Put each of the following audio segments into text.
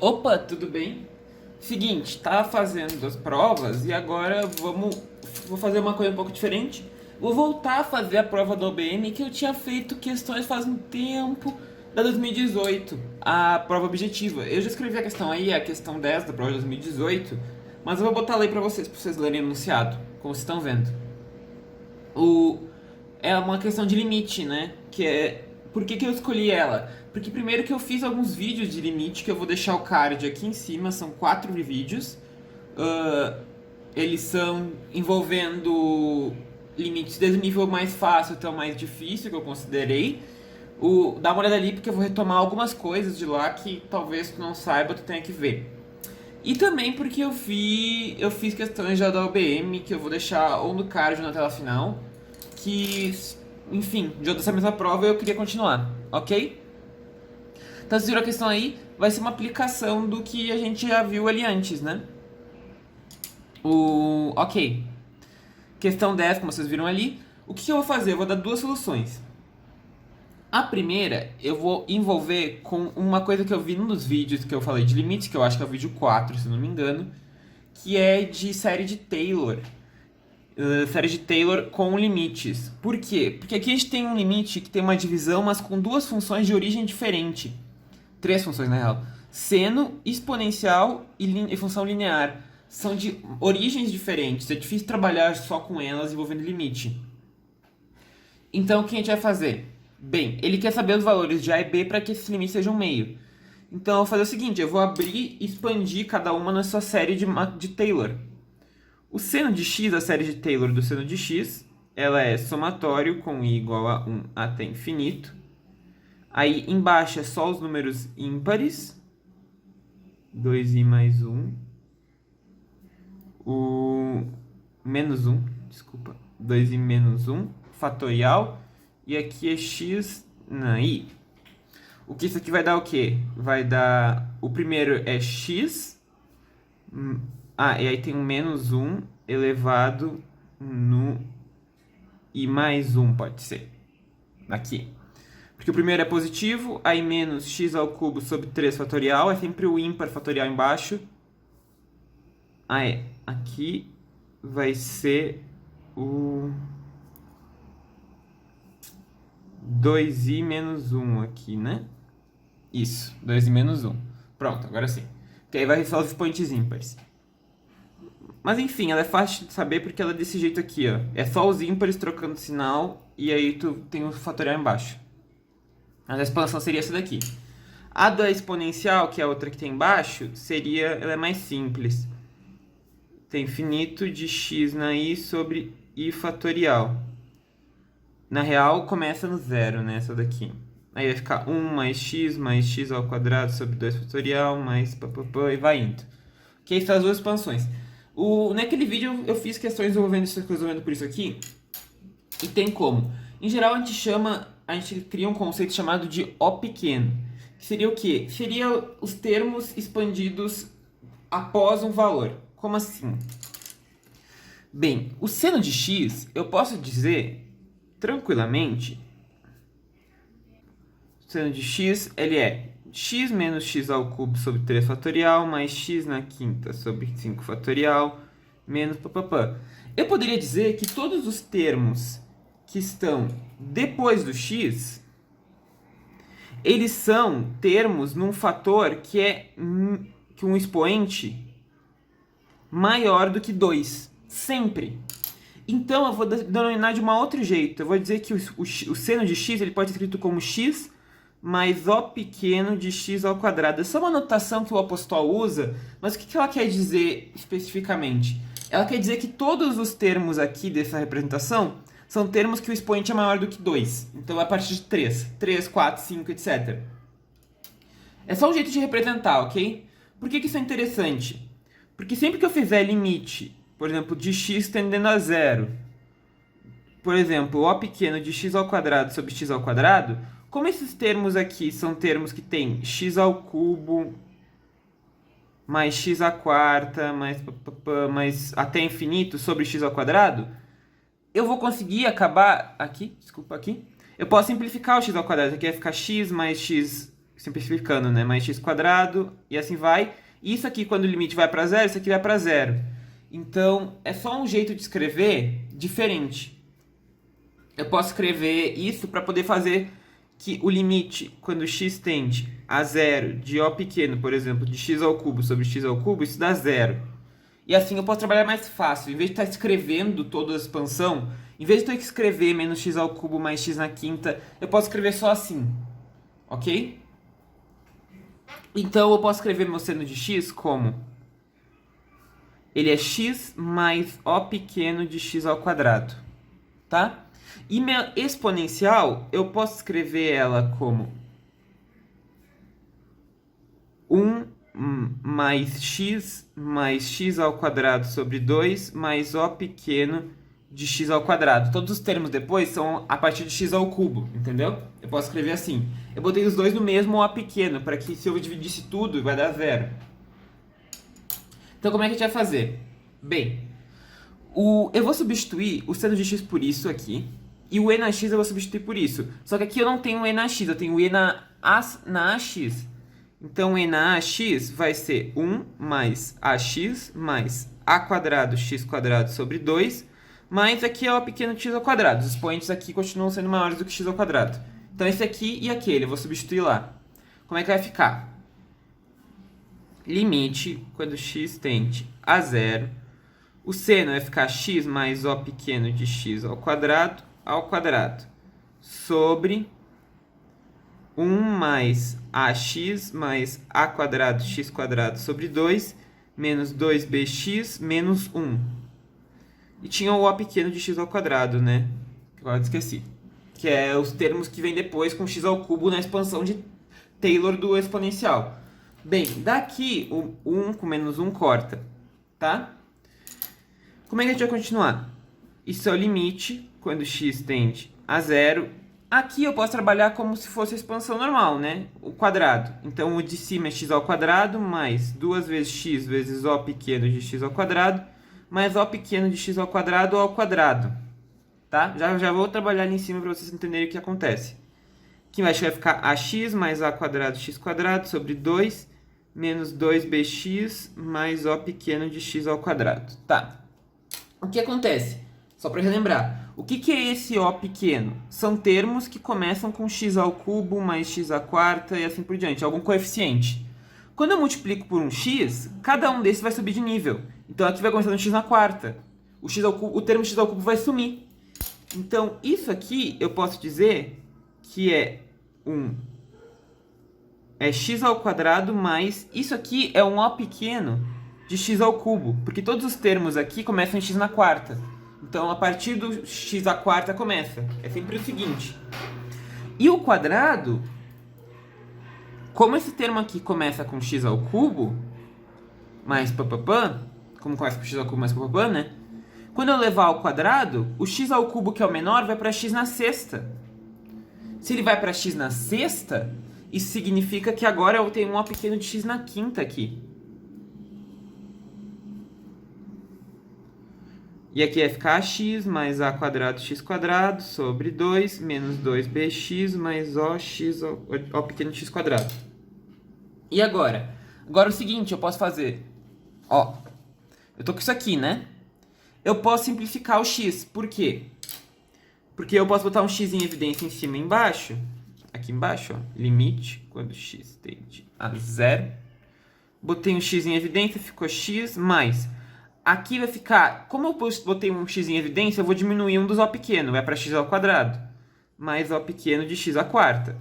Opa, tudo bem? Seguinte, tá fazendo as provas e agora vou fazer uma coisa um pouco diferente. Vou voltar a fazer a prova do OBM que eu tinha feito questões faz um tempo, da 2018, a prova objetiva. Eu já escrevi a questão aí, a questão 10 da prova de 2018, mas eu vou botar ela aí pra vocês lerem enunciado, como vocês estão vendo. O, é uma questão de limite, né? Que é. Por que eu escolhi ela? Porque primeiro que eu fiz alguns vídeos de limite, que eu vou deixar o card aqui em cima, são 4 vídeos. Ah, eles são envolvendo limites desde o nível mais fácil até o mais difícil, que eu considerei. Dá uma olhada ali, porque eu vou retomar algumas coisas de lá que talvez tu não saiba, tu tenha que ver. E também porque eu fiz questões já da OBM, que eu vou deixar ou no card ou na tela final, que, enfim, já dessa mesma prova eu queria continuar, ok? Então, vocês viram a questão aí, vai ser uma aplicação do que a gente já viu ali antes, né? Ok. Questão 10, como vocês viram ali. O que eu vou fazer? Eu vou dar duas soluções. A primeira, eu vou envolver com uma coisa que eu vi num dos vídeos que eu falei de limites, que eu acho que é o vídeo 4, se não me engano, que é de série de Taylor. Série de Taylor com limites. Por quê? Porque aqui a gente tem um limite que tem uma divisão, mas com duas funções de origem diferente. Três funções, na real. Seno, exponencial e função linear. São de origens diferentes. É difícil trabalhar só com elas envolvendo limite. Então, o que a gente vai fazer? Bem, ele quer saber os valores de A e B para que esses limites sejam meio. Então, eu vou fazer o seguinte. Eu vou abrir e expandir cada uma na sua série de Taylor. O seno de x, a série de Taylor do seno de x, ela é somatório com i igual a 1 até infinito. Aí embaixo é só os números ímpares. 2i mais 1. O menos 1, desculpa. 2i menos 1, fatorial. E aqui é x na i. O que isso aqui vai dar o quê? Vai dar... O primeiro é x. E aí tem um menos 1 elevado no i mais 1, pode ser. Aqui. Porque o primeiro é positivo, aí menos x ao cubo sobre 3 fatorial, é sempre o ímpar fatorial embaixo. Aqui vai ser o 2i menos 1 aqui, né? Isso, 2i menos 1. Pronto, agora sim. Porque aí vai resolver os expoentes ímpares. Mas enfim, ela é fácil de saber porque ela é desse jeito aqui, ó. É só os ímpares trocando sinal e aí tu tem o fatorial embaixo. A expansão seria essa daqui. A da exponencial, que é a outra que tem embaixo, ela é mais simples. Tem infinito de x na i sobre i fatorial. Na real, começa no zero, né? Essa daqui. Aí vai ficar 1 mais x ao quadrado sobre 2 fatorial, mais papapá, e vai indo. Ok? São as duas expansões. Naquele vídeo eu fiz questões envolvendo essas coisas, envolvendo por isso aqui. E tem como. Em geral, a gente cria um conceito chamado de O pequeno. Que seria o quê? Seria os termos expandidos após um valor. Como assim? Bem, o seno de x, eu posso dizer tranquilamente, o seno de x, ele é x menos x ao cubo sobre 3 fatorial, mais x na quinta sobre 5 fatorial, menos papapá. Eu poderia dizer que todos os termos que estão depois do x, eles são termos num fator que é que um expoente maior do que 2. Sempre. Então, eu vou denominar de um outro jeito. Eu vou dizer que o seno de x ele pode ser escrito como x mais O pequeno de x ao quadrado. Essa é uma notação que o apóstolo usa, mas o que ela quer dizer especificamente? Ela quer dizer que todos os termos aqui dessa representação são termos que o expoente é maior do que 2. Então, é a partir de 3. 3, 4, 5, etc. É só um jeito de representar, ok? Por que isso é interessante? Porque sempre que eu fizer limite, por exemplo, de x tendendo a zero, por exemplo, O pequeno de x ao quadrado sobre x ao quadrado, como esses termos aqui são termos que tem x ao cubo, mais x à quarta, mais até infinito sobre x ao quadrado, eu vou conseguir acabar aqui, desculpa aqui, eu posso simplificar o x ao quadrado, aqui vai ficar x mais x simplificando, né? Mais x quadrado e assim vai. Isso aqui, quando o limite vai para zero, isso aqui vai para zero. Então, é só um jeito de escrever diferente. Eu posso escrever isso para poder fazer que o limite, quando x tende a zero de O pequeno, por exemplo, de x ao cubo sobre x ao cubo, isso dá zero. E assim eu posso trabalhar mais fácil. Em vez de estar escrevendo toda a expansão, em vez de ter que escrever menos x ao cubo mais x na quinta, eu posso escrever só assim. Ok? Então eu posso escrever meu seno de x como... ele é x mais O pequeno de x ao quadrado. Tá? E minha exponencial, eu posso escrever ela como 1 mais x ao quadrado sobre 2 mais O pequeno de x ao quadrado. Todos os termos depois são a partir de x ao cubo, entendeu? Eu posso escrever assim. Eu botei os dois no mesmo O pequeno, para que se eu dividisse tudo, vai dar zero. Então como é que a gente vai fazer? Bem, eu vou substituir o seno de x por isso aqui. E o e na x eu vou substituir por isso. Só que aqui eu não tenho o e na x, eu tenho o e na ax. Então, e na ax vai ser 1 mais ax mais a quadrado x quadrado sobre 2, mais aqui é o pequeno x ao quadrado. Os expoentes aqui continuam sendo maiores do que x ao quadrado. Então, esse aqui e aquele, eu vou substituir lá. Como é que vai ficar? Limite, quando x tende a zero, o seno vai ficar x mais O pequeno de x ao quadrado, sobre 1 mais ax mais a quadrado x quadrado sobre 2 menos 2bx menos 1. E tinha o O pequeno de x ao quadrado, né? Agora esqueci. Que é os termos que vem depois com x ao cubo na expansão de Taylor do exponencial. Bem, daqui o 1 com menos 1 corta, tá? Como é que a gente vai continuar? Isso é o limite, quando x tende a zero. Aqui eu posso trabalhar como se fosse a expansão normal, né? O quadrado. Então, o de cima é x ao quadrado, mais 2 vezes x vezes O pequeno de x ao quadrado, mais O pequeno de x ao quadrado. Tá? Já vou trabalhar ali em cima para vocês entenderem o que acontece. Aqui embaixo vai ficar ax mais a quadrado x quadrado sobre 2 menos 2bx mais O pequeno de x ao quadrado. Tá. O que acontece? Só para relembrar, o que é esse O pequeno? São termos que começam com x ao cubo mais x à quarta e assim por diante, algum coeficiente. Quando eu multiplico por um x, cada um desses vai subir de nível. Então aqui vai começar no x na quarta. O termo x ao cubo vai sumir. Então isso aqui eu posso dizer que é x ao quadrado mais... Isso aqui é um O pequeno de x ao cubo, porque todos os termos aqui começam em x na quarta. Então, a partir do x à quarta começa. É sempre o seguinte. E o quadrado, como esse termo aqui começa com x ao cubo, mais papapã, como começa com x ao cubo mais papapã, né? Quando eu levar ao quadrado, o x ao cubo, que é o menor, vai para x na sexta. Se ele vai para x na sexta, isso significa que agora eu tenho um O pequeno de x na quinta aqui. E aqui vai ficar ax mais a quadrado x quadrado sobre 2 menos 2bx mais O pequeno x quadrado. E agora? Agora é o seguinte, eu posso fazer... Ó, eu tô com isso aqui, né? Eu posso simplificar o x. Por quê? Porque eu posso botar um x em evidência em cima e embaixo. Aqui embaixo, ó, limite, quando x tende a zero. Botei um x em evidência, ficou x mais... Aqui vai ficar, como eu botei um x em evidência, eu vou diminuir um dos O pequeno, vai para x ao quadrado, mais O pequeno de x à quarta.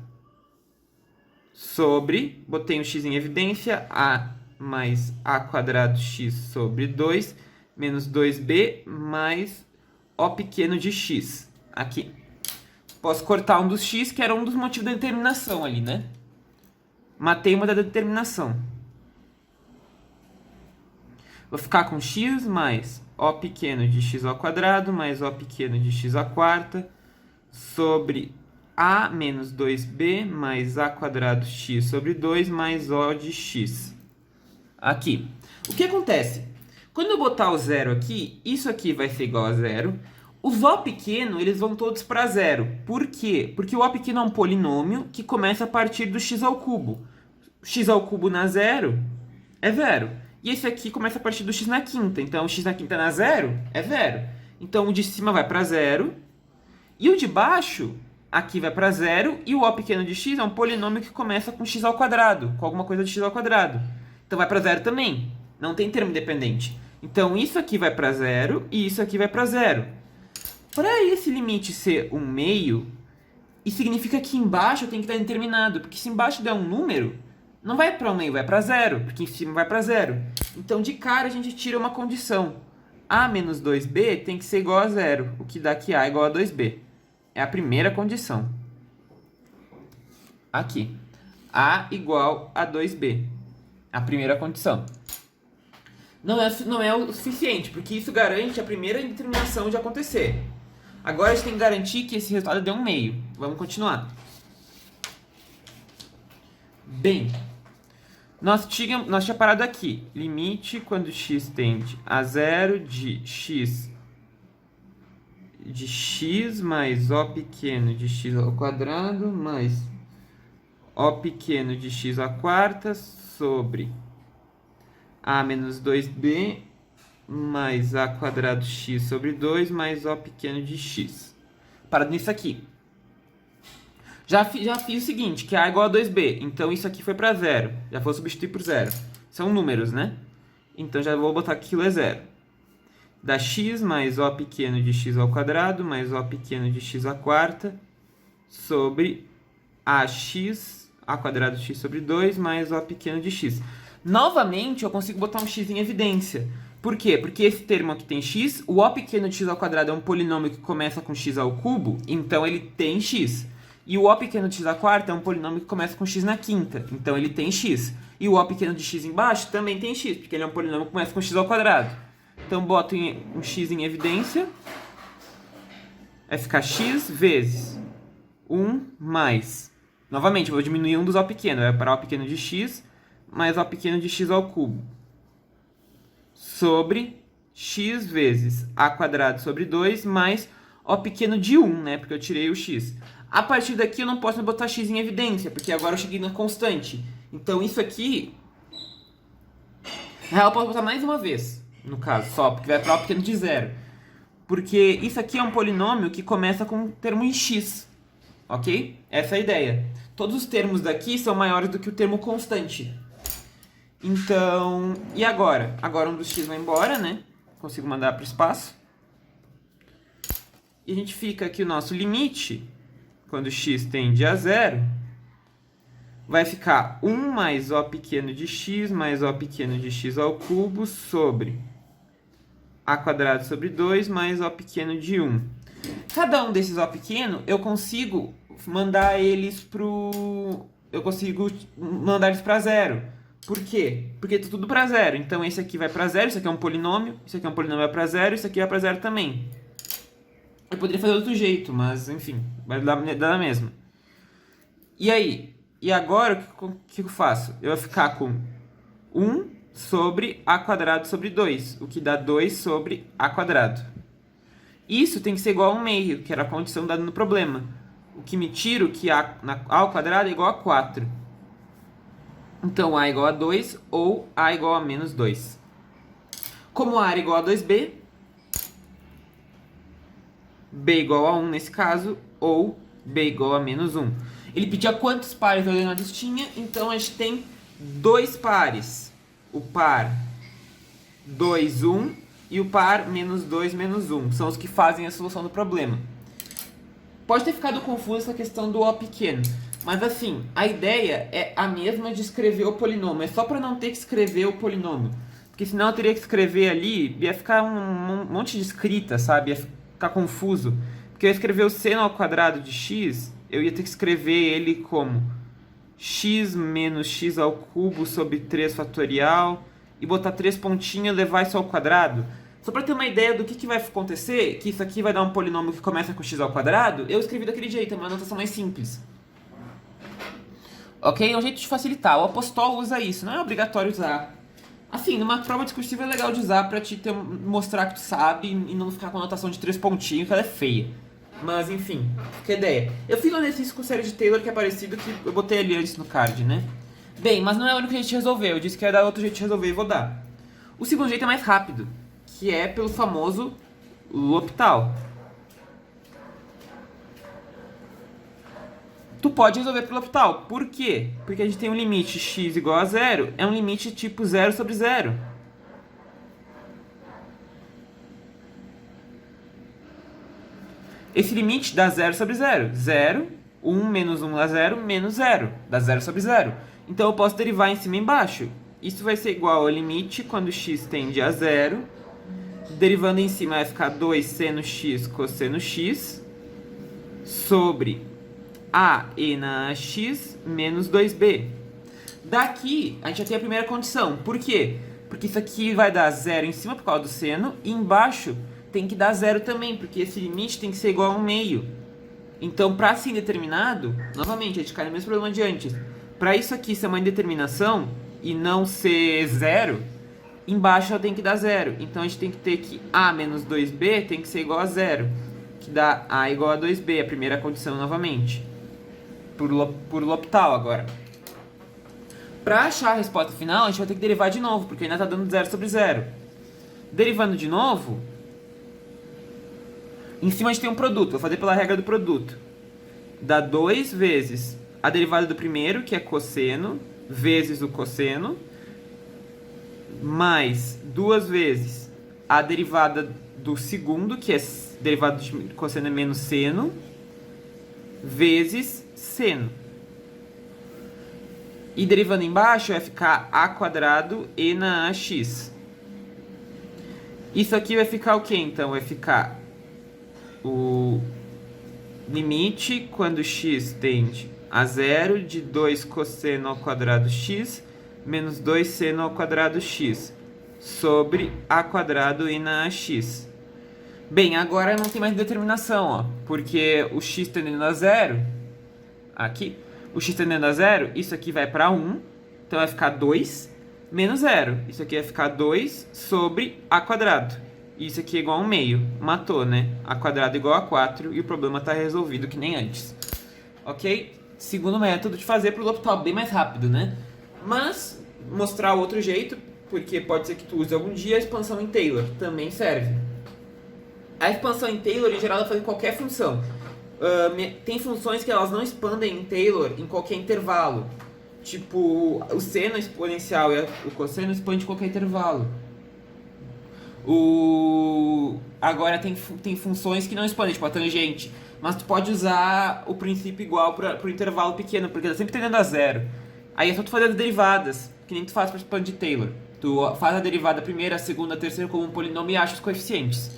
Sobre, botei um x em evidência, a mais a quadrado x sobre 2, menos 2b, mais O pequeno de x, aqui. Posso cortar um dos x, que era um dos motivos da determinação ali, né? Matei uma da determinação. Vou ficar com x mais O pequeno de x ao quadrado mais O pequeno de x à quarta sobre a menos 2b mais a quadrado x sobre 2 mais O de x. Aqui. O que acontece? Quando eu botar o zero aqui, isso aqui vai ser igual a zero. Os O pequeno, eles vão todos para zero. Por quê? Porque o O pequeno é um polinômio que começa a partir do x ao cubo. X ao cubo na zero é zero. E esse aqui começa a partir do x na quinta. Então, o x na quinta na zero é zero. Então, o de cima vai para zero. E o de baixo, aqui vai para zero. E o O pequeno de x é um polinômio que começa com x ao quadrado. Com alguma coisa de x ao quadrado. Então, vai para zero também. Não tem termo independente. Então, isso aqui vai para zero e isso aqui vai para zero. Para esse limite ser um meio, isso significa que embaixo tem que estar determinado. Porque se embaixo der um número, não vai para um meio, vai para zero. Porque em cima vai para zero. Então, de cara, a gente tira uma condição. A menos 2b tem que ser igual a zero. O que dá que A é igual a 2b. É a primeira condição. Aqui. A igual a 2b. A primeira condição. Não é o suficiente, porque isso garante a primeira determinação de acontecer. Agora a gente tem que garantir que esse resultado dê um meio. Vamos continuar. Bem, nós tínhamos parado aqui. Limite quando x tende a zero de x mais O pequeno de x ao quadrado mais O pequeno de x à quarta sobre A menos 2b mais A quadrado x sobre 2 mais O pequeno de x. Parado nisso aqui. Já fiz o seguinte, que A é igual a 2b. Então isso aqui foi para zero. Já vou substituir por zero. São números, né? Então já vou botar que aquilo é zero. Dá x mais O pequeno de x ao quadrado mais O pequeno de x à quarta sobre AX, A quadrado x sobre 2 mais O pequeno de x. Novamente, eu consigo botar um x em evidência. Por quê? Porque esse termo aqui tem x, o O pequeno de x ao quadrado é um polinômio que começa com x ao cubo, então ele tem x. E o O pequeno de x à quarta é um polinômio que começa com x na quinta, então ele tem x. E o O pequeno de x embaixo também tem x, porque ele é um polinômio que começa com x ao quadrado. Então boto um x em evidência, vai ficar x vezes 1 mais... Novamente, eu vou diminuir um dos O pequeno, vai para O pequeno de x mais O pequeno de x ao cubo. Sobre x vezes A quadrado sobre 2 mais O pequeno de 1, né? Porque eu tirei o x. A partir daqui eu não posso botar x em evidência, porque agora eu cheguei na constante. Então isso aqui... Eu posso botar mais uma vez, no caso, só, porque vai para O pequeno de 0. Porque isso aqui é um polinômio que começa com um termo em x. Ok? Essa é a ideia. Todos os termos daqui são maiores do que o termo constante. Então, e agora? Agora um dos x vai embora, né? Consigo mandar para o espaço. E a gente fica aqui o nosso limite, quando x tende a zero, vai ficar 1 mais O pequeno de x mais O pequeno de x ao cubo sobre A quadrado sobre 2 mais O pequeno de 1. Cada um desses O pequeno, eu consigo mandar eles para zero. Por quê? Porque tá tudo para zero. Então esse aqui vai para zero, isso aqui é um polinômio, isso aqui é um polinômio vai para zero, isso aqui vai para zero também. Eu poderia fazer de outro jeito, mas enfim, vai dar na mesma. E aí? E agora o que eu faço? Eu vou ficar com 1 sobre A quadrado sobre 2, o que dá 2 sobre A quadrado. Isso tem que ser igual a 1 meio, que era a condição dada no problema. O que me tira que A ao quadrado é igual a 4. Então, A é igual a 2 ou A é igual a menos 2. Como A era igual a 2B, B igual a 1 nesse caso, ou B igual a menos 1. Ele pedia quantos pares ordenados tinha, então a gente tem 2 pares. O par 2, 1 e o par menos 2, menos 1. São os que fazem a solução do problema. Pode ter ficado confusa essa questão do O pequeno. Mas assim, a ideia é a mesma de escrever o polinômio. É só para não ter que escrever o polinômio. Porque senão eu teria que escrever ali, ia ficar um monte de escrita, sabe? Ia ficar confuso. Porque eu ia escrever o seno ao quadrado de x, eu ia ter que escrever ele como x menos x ao cubo sobre 3 fatorial, e botar 3 pontinhos e levar isso ao quadrado. Só para ter uma ideia do que vai acontecer, que isso aqui vai dar um polinômio que começa com x ao quadrado, eu escrevi daquele jeito, é uma notação mais simples. Ok? É um jeito de facilitar. O Apostol usa isso, não é obrigatório usar. Assim, numa prova discursiva é legal de usar pra mostrar que tu sabe e não ficar com a notação de 3 pontinhos, que ela é feia. Mas enfim, que ideia. Eu fiz um exercício com série de Taylor que é parecido, que eu botei ali antes no card, né? Bem, mas não é o único jeito de resolver. Eu disse que ia dar outro jeito de resolver e vou dar. O segundo jeito é mais rápido, que é pelo famoso L'Hopital. Tu pode resolver pelo L'Hopital. Por quê? Porque a gente tem um limite x igual a zero. É um limite tipo 0 sobre 0. Esse limite dá 0 sobre 0. 0, 1 menos 1 dá 0, menos 0. Dá 0 sobre 0. Então eu posso derivar em cima e embaixo. Isso vai ser igual ao limite quando x tende a 0. Derivando em cima vai ficar 2 seno x cosseno x sobre a e na x menos 2b. Daqui, a gente já tem a primeira condição. Por quê? Porque isso aqui vai dar 0 em cima por causa do seno, e embaixo tem que dar 0 também, porque esse limite tem que ser igual a 1/2. Então, para ser indeterminado, novamente, a gente cai no mesmo problema de antes. Para isso aqui ser uma indeterminação e não ser 0, embaixo ela tem que dar 0. Então, a gente tem que ter que a menos 2b tem que ser igual a 0, que dá a igual a 2b, a primeira condição novamente. Por L'Hopital agora. Para achar a resposta final, a gente vai ter que derivar de novo, porque ainda está dando 0 sobre 0. Derivando de novo, em cima a gente tem um produto, vou fazer pela regra do produto. Dá 2 vezes a derivada do primeiro, que é cosseno, vezes o cosseno, mais 2 vezes a derivada do segundo, que é derivada de cosseno é menos seno, vezes seno. E derivando embaixo vai ficar a quadrado e na x. Isso aqui vai ficar o quê, então? Vai ficar o limite quando x tende a 0 de 2 cosseno ao quadrado x menos 2 seno ao quadrado x sobre a quadrado e na x. Bem, agora não tem mais determinação, ó, porque o x tendendo a 0, aqui, o x tendendo a 0, isso aqui vai para 1, então vai ficar 2 menos 0. Isso aqui vai ficar 2 sobre a quadrado. Isso aqui é igual a 1/2. Matou, né? A quadrado igual a 4 e o problema está resolvido que nem antes. Ok? Segundo método de fazer para o L'Hopital, bem mais rápido, né? Mas, mostrar outro jeito, porque pode ser que tu use algum dia a expansão em Taylor. Também serve. A expansão em Taylor, em geral, ela faz em qualquer função. Tem funções que elas não expandem em Taylor em qualquer intervalo. Tipo, o seno exponencial e o cosseno expande em qualquer intervalo. Agora tem funções que não expandem, tipo a tangente. Mas tu pode usar o princípio igual para o intervalo pequeno, porque tá sempre tendendo a 0. Aí é só tu fazer as derivadas, que nem tu faz para expandir Taylor. Tu faz a derivada primeira, a segunda, a terceira como um polinômio e acha os coeficientes.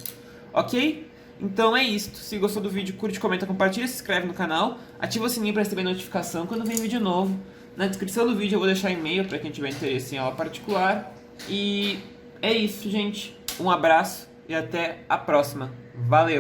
Ok? Então é isso. Se gostou do vídeo, curte, comenta, compartilha, se inscreve no canal, ativa o sininho para receber notificação quando vem vídeo novo. Na descrição do vídeo eu vou deixar e-mail para quem tiver interesse em aula particular. E é isso, gente. Um abraço e até a próxima. Valeu!